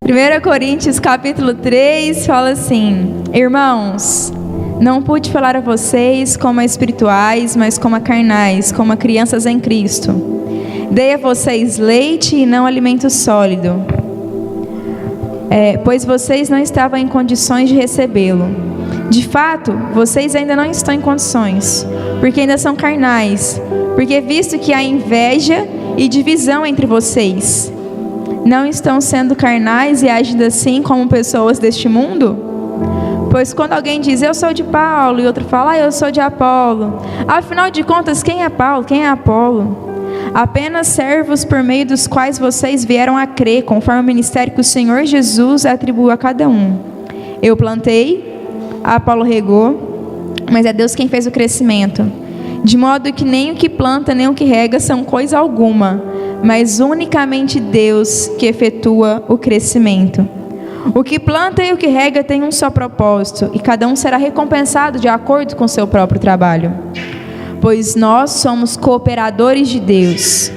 1 Coríntios capítulo 3 fala assim: irmãos, não pude falar a vocês como a espirituais, mas como a carnais, como a crianças em Cristo. Dei a vocês leite e não alimento sólido, pois vocês não estavam em condições de recebê-lo. De fato, vocês ainda não estão em condições, porque ainda são carnais, porque visto que há inveja e divisão entre vocês, não estão sendo carnais e agindo assim como pessoas deste mundo? Pois quando alguém diz, eu sou de Paulo, e outro fala, eu sou de Apolo, afinal de contas, quem é Paulo, quem é Apolo? Apenas servos por meio dos quais vocês vieram a crer, conforme o ministério que o Senhor Jesus atribuiu a cada um. Eu plantei, Apolo regou, mas é Deus quem fez o crescimento. De modo que nem o que planta, nem o que rega são coisa alguma, mas unicamente Deus que efetua o crescimento. O que planta e o que rega tem um só propósito, e cada um será recompensado de acordo com o seu próprio trabalho. Pois nós somos cooperadores de Deus.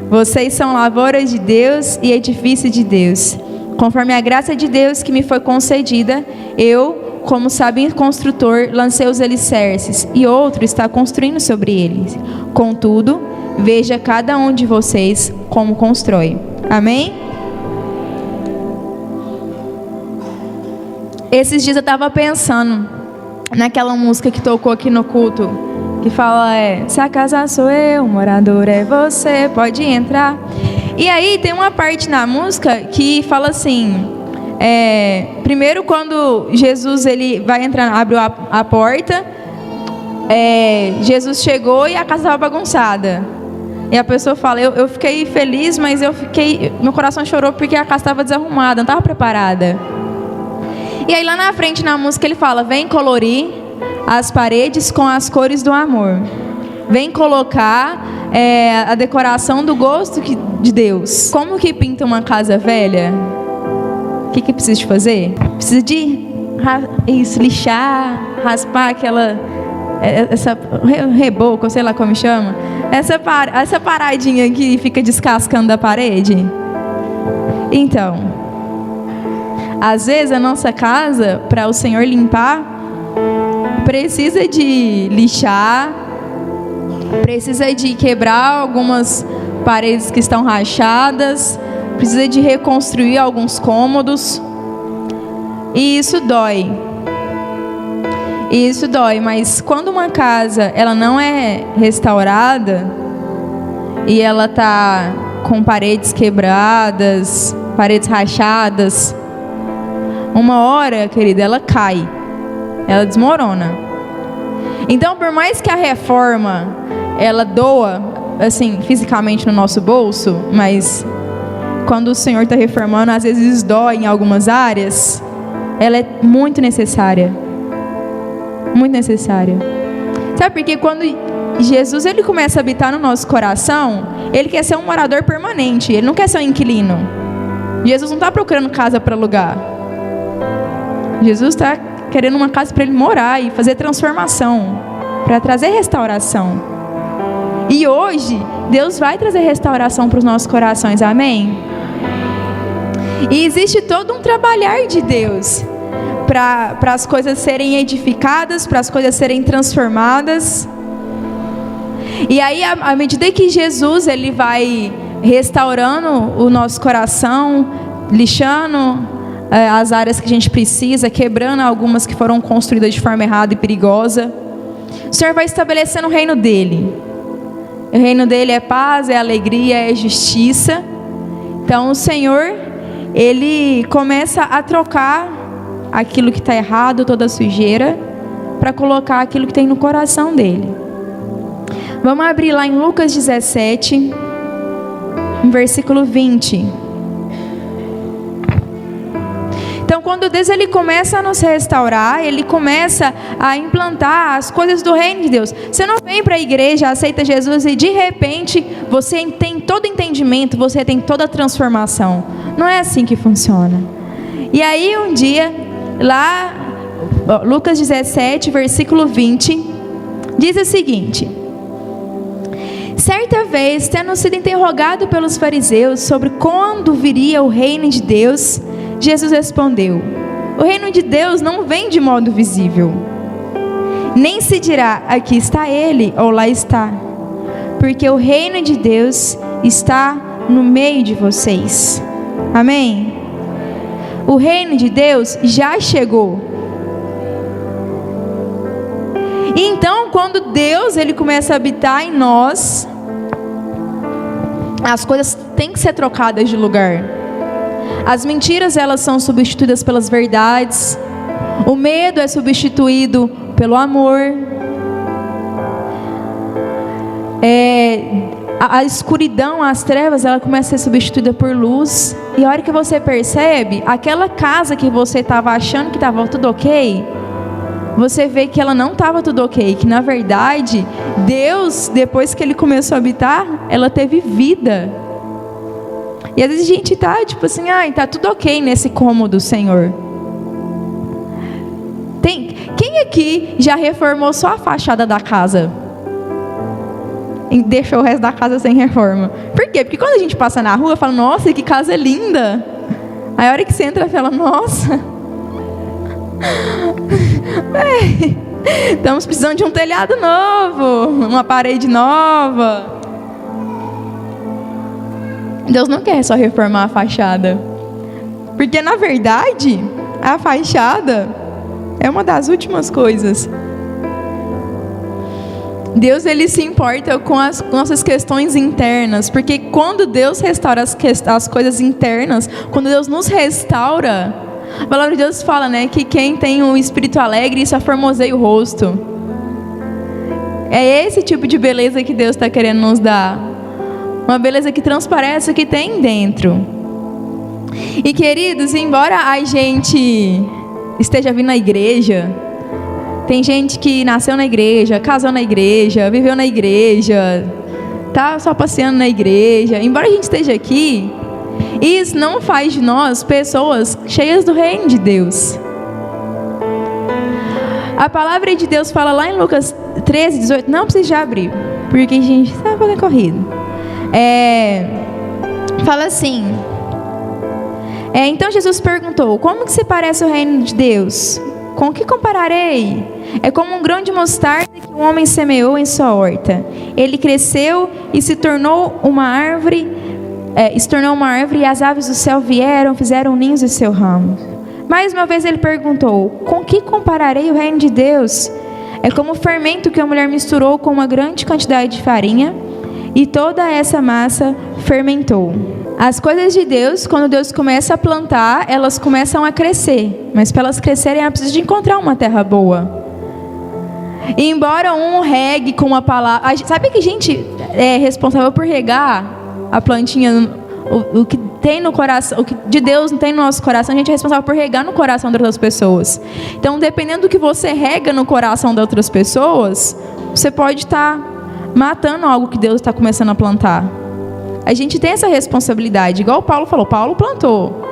Vocês são lavouras de Deus e edifício de Deus. Conforme a graça de Deus que me foi concedida, eu, como sábio construtor, lancei os alicerces, e outro está construindo sobre eles. Contudo, veja cada um de vocês como constrói. Amém? Esses dias eu estava pensando naquela música que tocou aqui no culto, que fala, se a casa sou eu, o morador é você, pode entrar. E aí tem uma parte na música que fala assim, primeiro quando Jesus ele vai entrar, abre a porta, Jesus chegou e a casa estava bagunçada. E a pessoa fala, eu fiquei feliz, mas meu coração chorou porque a casa estava desarrumada, não estava preparada. E aí lá na frente na música ele fala, vem colorir as paredes com as cores do amor. Vem colocar a decoração do gosto de Deus. Como que pinta uma casa velha? O que precisa de fazer? Precisa de lixar, raspar essa reboco, sei lá como chama. Essa paradinha que fica descascando da parede. Então, às vezes a nossa casa, para o Senhor limpar, precisa de lixar, precisa de quebrar algumas paredes que estão rachadas, precisa de reconstruir alguns cômodos. E isso dói. Isso dói, mas quando uma casa ela não é restaurada e ela tá com paredes quebradas, paredes rachadas, uma hora, querida, ela cai. Ela desmorona. Então, por mais que a reforma ela doa, assim, fisicamente no nosso bolso, mas quando o Senhor está reformando, às vezes dói em algumas áreas, ela é muito necessária. Muito necessária. Sabe por quê? Quando Jesus ele começa a habitar no nosso coração, ele quer ser um morador permanente, ele não quer ser um inquilino. Jesus não está procurando casa para alugar. Jesus está querendo uma casa para ele morar e fazer transformação, para trazer restauração. E hoje, Deus vai trazer restauração para os nossos corações, amém? E existe todo um trabalhar de Deus para as coisas serem edificadas, para as coisas serem transformadas. E aí, à medida que Jesus ele vai restaurando o nosso coração, lixando as áreas que a gente precisa, quebrando algumas que foram construídas de forma errada e perigosa, o Senhor vai estabelecendo o reino dele. O reino dele é paz, é alegria, é justiça. Então o Senhor ele começa a trocar aquilo que está errado, toda a sujeira, para colocar aquilo que tem no coração dele. Vamos abrir lá em Lucas 17, versículo 20. Então, quando Deus ele começa a nos restaurar, ele começa a implantar as coisas do reino de Deus. Você não vem para a igreja, aceita Jesus e de repente você tem todo entendimento, você tem toda a transformação. Não é assim que funciona. E aí um dia, lá, Lucas 17, versículo 20, diz o seguinte: certa vez, tendo sido interrogado pelos fariseus sobre quando viria o reino de Deus, Jesus respondeu: o reino de Deus não vem de modo visível, nem se dirá aqui está ele ou lá está, porque o reino de Deus está no meio de vocês. Amém? O reino de Deus já chegou. E então, quando Deus ele começa a habitar em nós, as coisas têm que ser trocadas de lugar. As mentiras, elas são substituídas pelas verdades. O medo é substituído pelo amor. A escuridão, as trevas, ela começa a ser substituída por luz. E a hora que você percebe, aquela casa que você estava achando que estava tudo ok, você vê que ela não estava tudo ok, que na verdade, Deus, depois que Ele começou a habitar, ela teve vida. E às vezes a gente tá tipo assim, tá tudo ok nesse cômodo, Senhor. Quem aqui já reformou só a fachada da casa? E deixou o resto da casa sem reforma? Por quê? Porque quando a gente passa na rua, fala, nossa, que casa linda. Aí a hora que você entra, fala, nossa... estamos precisando de um telhado novo, uma parede nova. Deus não quer só reformar a fachada, porque na verdade a fachada é uma das últimas coisas. Deus ele se importa com as nossas questões internas, porque quando Deus restaura as coisas internas, quando Deus nos restaura, a palavra de Deus fala, né, que quem tem um espírito alegre, isso aformoseia o rosto. É esse tipo de beleza que Deus está querendo nos dar. Uma beleza que transparece o que tem dentro. E queridos, embora a gente esteja vindo na igreja, tem gente que nasceu na igreja, casou na igreja, viveu na igreja, tá só passeando na igreja. Embora a gente esteja aqui, isso não faz de nós pessoas cheias do reino de Deus. A palavra de Deus fala lá em Lucas 13, 18. Não precisa já abrir, porque a gente está fazendo corrido. Fala assim: então Jesus perguntou: como que se parece o reino de Deus? Com que compararei? É como um grão de mostarda que um homem semeou em sua horta. Ele cresceu e se tornou uma árvore. E as aves do céu vieram, fizeram ninhos em seu ramo. Mais uma vez ele perguntou: com que compararei o reino de Deus? É como o fermento que a mulher misturou com uma grande quantidade de farinha, e toda essa massa fermentou. As coisas de Deus, quando Deus começa a plantar, elas começam a crescer. Mas para elas crescerem, ela precisa de encontrar uma terra boa. E embora um regue com uma palavra... Sabe que a gente é responsável por regar a plantinha, o que tem no coração, o que de Deus não tem no nosso coração, a gente é responsável por regar no coração das outras pessoas. Então, dependendo do que você rega no coração das outras pessoas, você pode estar matando algo que Deus está começando a plantar. A gente tem essa responsabilidade, igual o Paulo falou. Paulo plantou,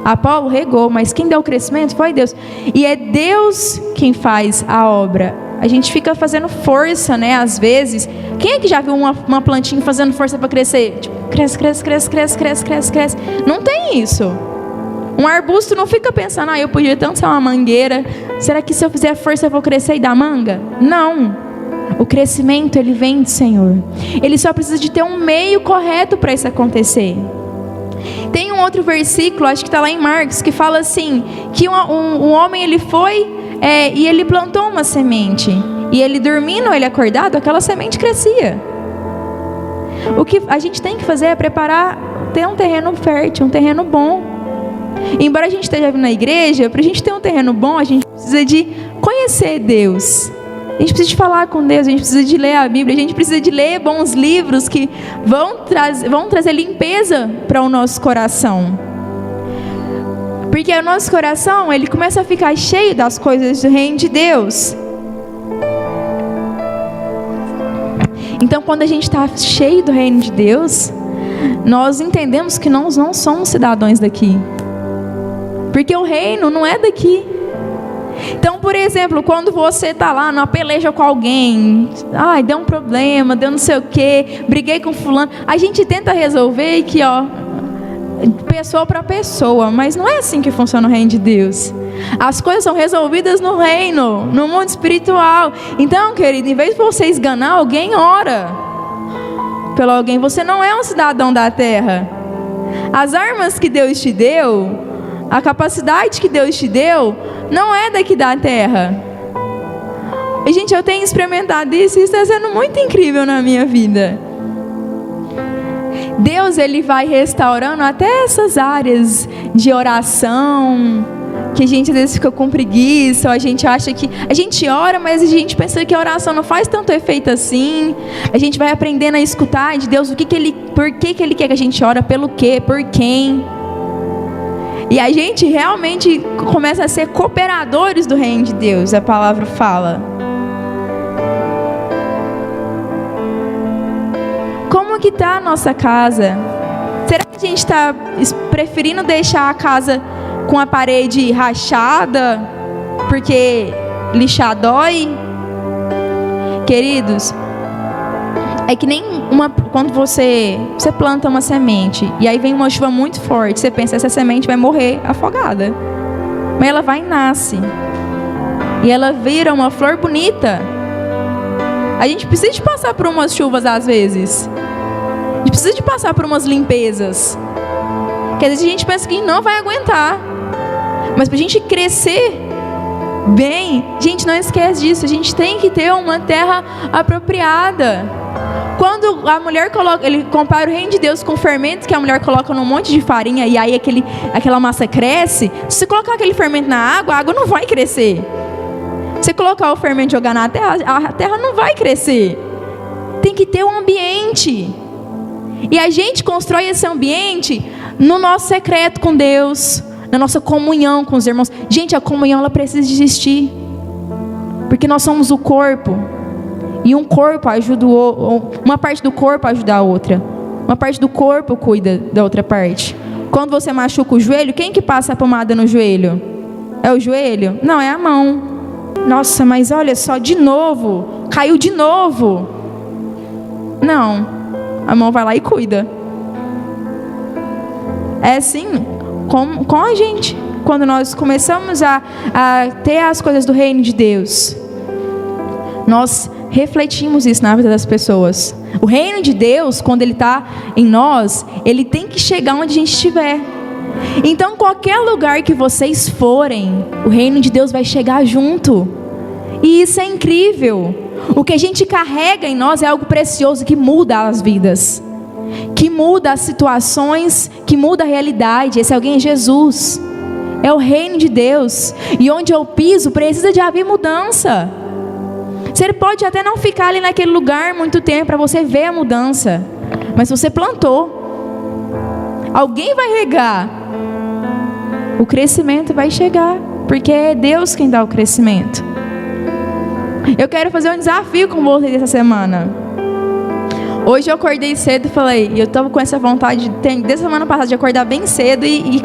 Apolo regou, mas quem deu o crescimento foi Deus. E é Deus quem faz a obra. A gente fica fazendo força, né? Às vezes. Quem é que já viu uma plantinha fazendo força para crescer? Tipo, cresce, cresce, cresce, cresce, cresce, cresce, cresce. Não tem isso. Um arbusto não fica pensando, eu podia tanto ser uma mangueira. Será que se eu fizer força eu vou crescer e dar manga? Não. O crescimento, ele vem do Senhor. Ele só precisa de ter um meio correto para isso acontecer. Tem um outro versículo, acho que está lá em Marcos, que fala assim, que um homem ele foi e ele plantou uma semente. E ele dormindo, ele acordado, aquela semente crescia. O que a gente tem que fazer é preparar, ter um terreno fértil, um terreno bom. E embora a gente esteja vindo na igreja, para a gente ter um terreno bom, a gente precisa de conhecer Deus. A gente precisa de falar com Deus, a gente precisa de ler a Bíblia, a gente precisa de ler bons livros que vão trazer limpeza para o nosso coração. Porque o nosso coração, ele começa a ficar cheio das coisas do reino de Deus. Então, quando a gente está cheio do reino de Deus, nós entendemos que nós não somos cidadãos daqui. Porque o reino não é daqui. Então, por exemplo, quando você está lá numa peleja com alguém, deu um problema, deu não sei o quê, briguei com fulano, a gente tenta resolver que, pessoa para pessoa, mas não é assim que funciona o reino de Deus. As coisas são resolvidas no reino, no mundo espiritual. Então, querido, em vez de você esganar alguém, ora pelo alguém. Você não é um cidadão da terra. As armas que Deus te deu, a capacidade que Deus te deu, não é daqui da terra. E, gente, eu tenho experimentado isso e isso está sendo muito incrível na minha vida. Deus, Ele vai restaurando até essas áreas de oração, que a gente às vezes fica com preguiça, ou a gente acha que... A gente ora, mas a gente pensa que a oração não faz tanto efeito assim. A gente vai aprendendo a escutar de Deus por que Ele quer que a gente ora, pelo quê, por quem. E a gente realmente começa a ser cooperadores do reino de Deus, a palavra fala. Como que está a nossa casa? Será que a gente está preferindo deixar a casa com a parede rachada, porque lixar dói? Queridos, é que nem quando você planta uma semente, e aí vem uma chuva muito forte, você pensa, essa semente vai morrer afogada. Mas ela vai e nasce. E ela vira uma flor bonita. A gente precisa de passar por umas chuvas às vezes. A gente precisa de passar por umas limpezas. Que às vezes a gente pensa que não vai aguentar. Mas para a gente crescer bem, gente, não esquece disso. A gente tem que ter uma terra apropriada. Quando a mulher coloca, ele compara o reino de Deus com fermento que a mulher coloca num monte de farinha e aí aquela massa cresce. Se você colocar aquele fermento na água, a água não vai crescer. Se você colocar o fermento e jogar na terra, a terra não vai crescer. Tem que ter um ambiente. E a gente constrói esse ambiente no nosso secreto com Deus, na nossa comunhão com os irmãos. Gente, a comunhão ela precisa existir, porque nós somos o corpo, e um corpo ajuda uma parte do corpo ajuda a outra, uma parte do corpo cuida da outra parte. Quando você machuca o joelho, quem que passa a pomada no joelho? É o joelho? Não, é a mão. Nossa, mas olha só, de novo, caiu de novo. Não, a mão vai lá e cuida. É assim com a gente, quando nós começamos a ter as coisas do reino de Deus, nós refletimos isso na vida das pessoas. O reino de Deus, quando ele está em nós, ele tem que chegar onde a gente estiver. Então, qualquer lugar que vocês forem, o reino de Deus vai chegar junto. E isso é incrível. O que a gente carrega em nós é algo precioso que muda as vidas, que muda as situações, que muda a realidade. Esse alguém é Jesus, é o reino de Deus. E onde eu piso precisa de haver mudança. Você pode até não ficar ali naquele lugar muito tempo para você ver a mudança, mas você plantou, alguém vai regar, o crescimento vai chegar, porque é Deus quem dá o crescimento. Eu quero fazer um desafio com vocês essa semana. Hoje eu acordei cedo e falei, eu estava com essa vontade desde a semana passada de acordar bem cedo e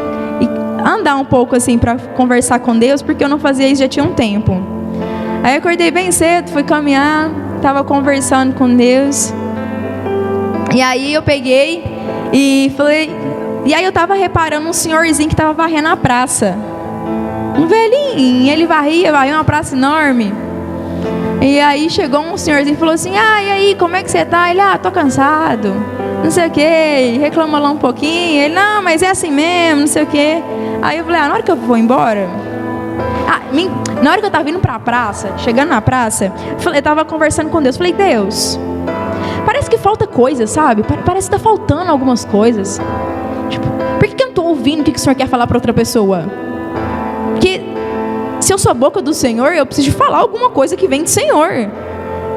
andar um pouco assim para conversar com Deus, porque eu não fazia isso já tinha um tempo. Aí eu acordei bem cedo, fui caminhar, estava conversando com Deus. E aí eu peguei e falei, e aí eu estava reparando um senhorzinho que estava varrendo a praça, um velhinho, ele varria uma praça enorme. E aí chegou um senhorzinho e falou assim, e aí, como é que você tá? Ele, tô cansado, não sei o que, reclamou lá um pouquinho. Ele, não, mas é assim mesmo, não sei o que. Aí eu falei, na hora que eu vou embora, na hora que eu tava vindo pra praça, chegando na praça, eu tava conversando com Deus, falei, Deus, parece que falta coisa, sabe? Parece que tá faltando algumas coisas. Tipo, por que eu não tô ouvindo o que o Senhor quer falar pra outra pessoa? Porque se eu sou a boca do Senhor, eu preciso de falar alguma coisa que vem do Senhor.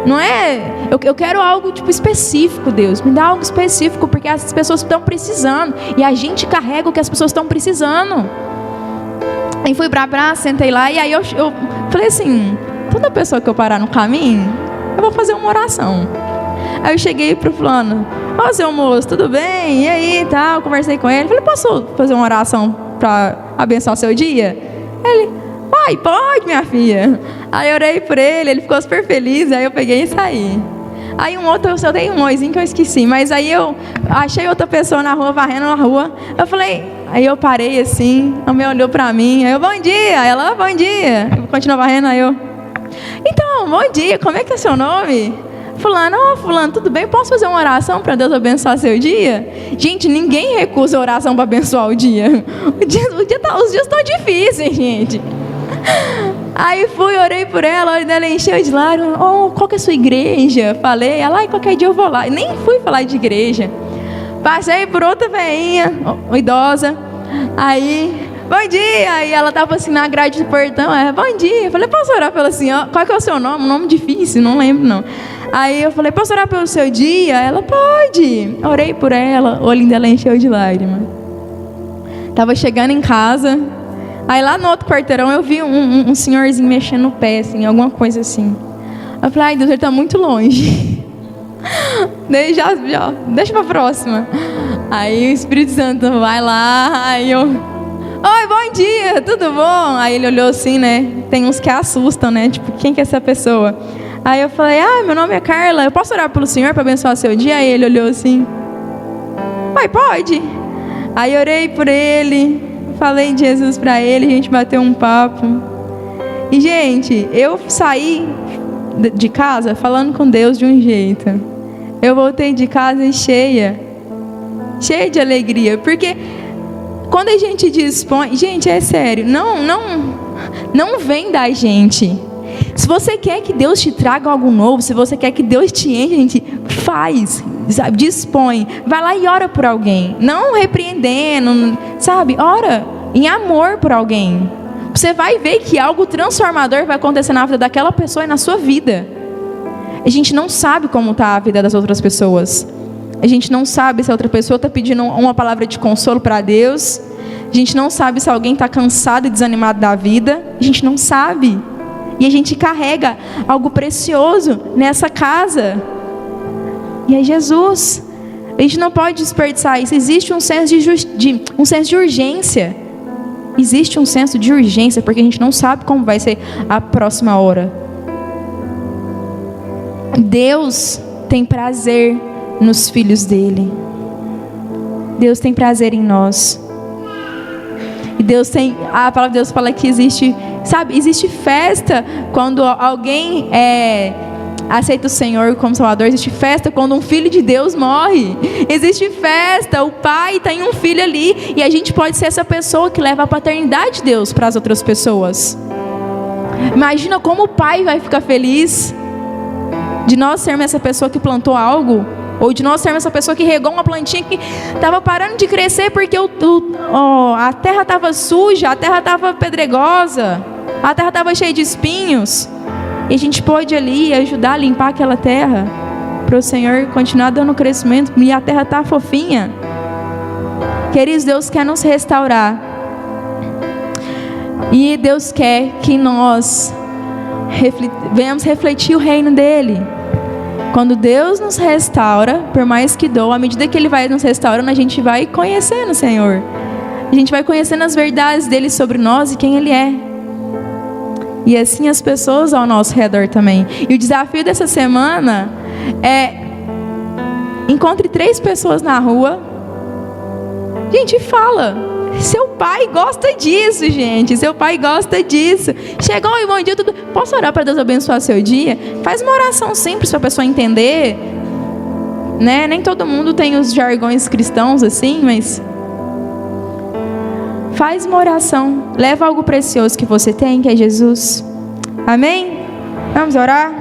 Não é... Eu quero algo tipo específico, Deus. Me dá algo específico, porque as pessoas estão precisando. E a gente carrega o que as pessoas estão precisando. Aí fui pra praça, sentei lá. E aí eu falei assim, toda pessoa que eu parar no caminho, eu vou fazer uma oração. Aí eu cheguei pro fulano, seu moço, tudo bem? E aí, tal, conversei com ele. Falei, posso fazer uma oração pra abençoar o seu dia? Ele... pode, minha filha. Aí eu orei por ele, ele ficou super feliz, aí eu peguei e saí. Aí eu dei um oizinho que eu esqueci. Mas aí eu achei outra pessoa na rua, varrendo na rua. Eu falei, aí eu parei assim, a mulher olhou pra mim. Aí eu, bom dia. Ela, bom dia. Eu continuo varrendo, aí eu, então, bom dia, como é que é seu nome? Fulano, fulano, tudo bem? Posso fazer uma oração para Deus abençoar seu dia? Gente, ninguém recusa oração para abençoar o dia. Os dias estão difíceis, gente. Aí fui, orei por ela, a olho dela encheu de lágrimas. Qual que é a sua igreja? Falei, ela, qualquer dia eu vou lá. Nem fui falar de igreja. Passei por outra veinha, idosa. Aí, bom dia. Aí ela estava assim na grade do portão. Bom dia. Eu falei, posso orar pela senhora? Qual que é o seu nome? Um nome difícil, não lembro não. Aí eu falei, posso orar pelo seu dia? Ela, pode. Orei por ela, o olhinho dela encheu de lágrimas. Tava chegando em casa. Aí lá no outro quarteirão eu vi um senhorzinho mexendo no pé, assim, alguma coisa assim. Eu falei, ai Deus, ele tá muito longe. Deixa pra próxima. Aí o Espírito Santo vai lá, aí eu, oi, bom dia, tudo bom? Aí ele olhou assim, né? Tem uns que assustam, né? Tipo, quem que é essa pessoa? Aí eu falei, meu nome é Carla, eu posso orar pelo Senhor para abençoar seu dia? Aí ele olhou assim, pode. Aí orei por ele, falei de Jesus para ele, a gente bateu um papo. E gente, eu saí de casa falando com Deus de um jeito. Eu voltei de casa cheia de alegria, porque quando a gente dispõe, gente, é sério, não vem da gente. Se você quer que Deus te traga algo novo, se você quer que Deus te enche, gente, faz, sabe, dispõe, vai lá e ora por alguém, não repreendendo, sabe, ora em amor por alguém. Você vai ver que algo transformador vai acontecer na vida daquela pessoa e na sua vida. A gente não sabe como está a vida das outras pessoas. A gente não sabe se a outra pessoa está pedindo uma palavra de consolo para Deus. A gente não sabe se alguém está cansado e desanimado da vida. A gente não sabe. E a gente carrega algo precioso nessa casa. E é Jesus. A gente não pode desperdiçar isso. Existe um senso de urgência. Existe um senso de urgência, porque a gente não sabe como vai ser a próxima hora. Deus tem prazer nos filhos dele. Deus tem prazer em nós. E a palavra de Deus fala que existe festa quando alguém aceita o Senhor como Salvador. Existe festa quando um filho de Deus morre. Existe festa, o pai tem um filho ali, e a gente pode ser essa pessoa que leva a paternidade de Deus para as outras pessoas. Imagina como o pai vai ficar feliz de nós sermos essa pessoa que plantou algo, ou de nós sermos essa pessoa que regou uma plantinha que estava parando de crescer porque a terra estava suja, a terra estava pedregosa, a terra estava cheia de espinhos. E a gente pode ali ajudar a limpar aquela terra, para o Senhor continuar dando crescimento, e a terra está fofinha. Queridos, Deus quer nos restaurar. E Deus quer que nós venhamos refletir o reino dEle. Quando Deus nos restaura, por mais que doa, à medida que Ele vai nos restaurando, a gente vai conhecendo o Senhor. A gente vai conhecendo as verdades dEle sobre nós e quem Ele é. E assim as pessoas ao nosso redor também. E o desafio dessa semana é: encontre 3 pessoas na rua. Gente, fala. Seu pai gosta disso, gente. Seu pai gosta disso. Chegou e bom dia, tudo. Posso orar para Deus abençoar seu dia? Faz uma oração simples para a pessoa entender, né? Nem todo mundo tem os jargões cristãos assim, mas faz uma oração. Leva algo precioso que você tem, que é Jesus. Amém? Vamos orar?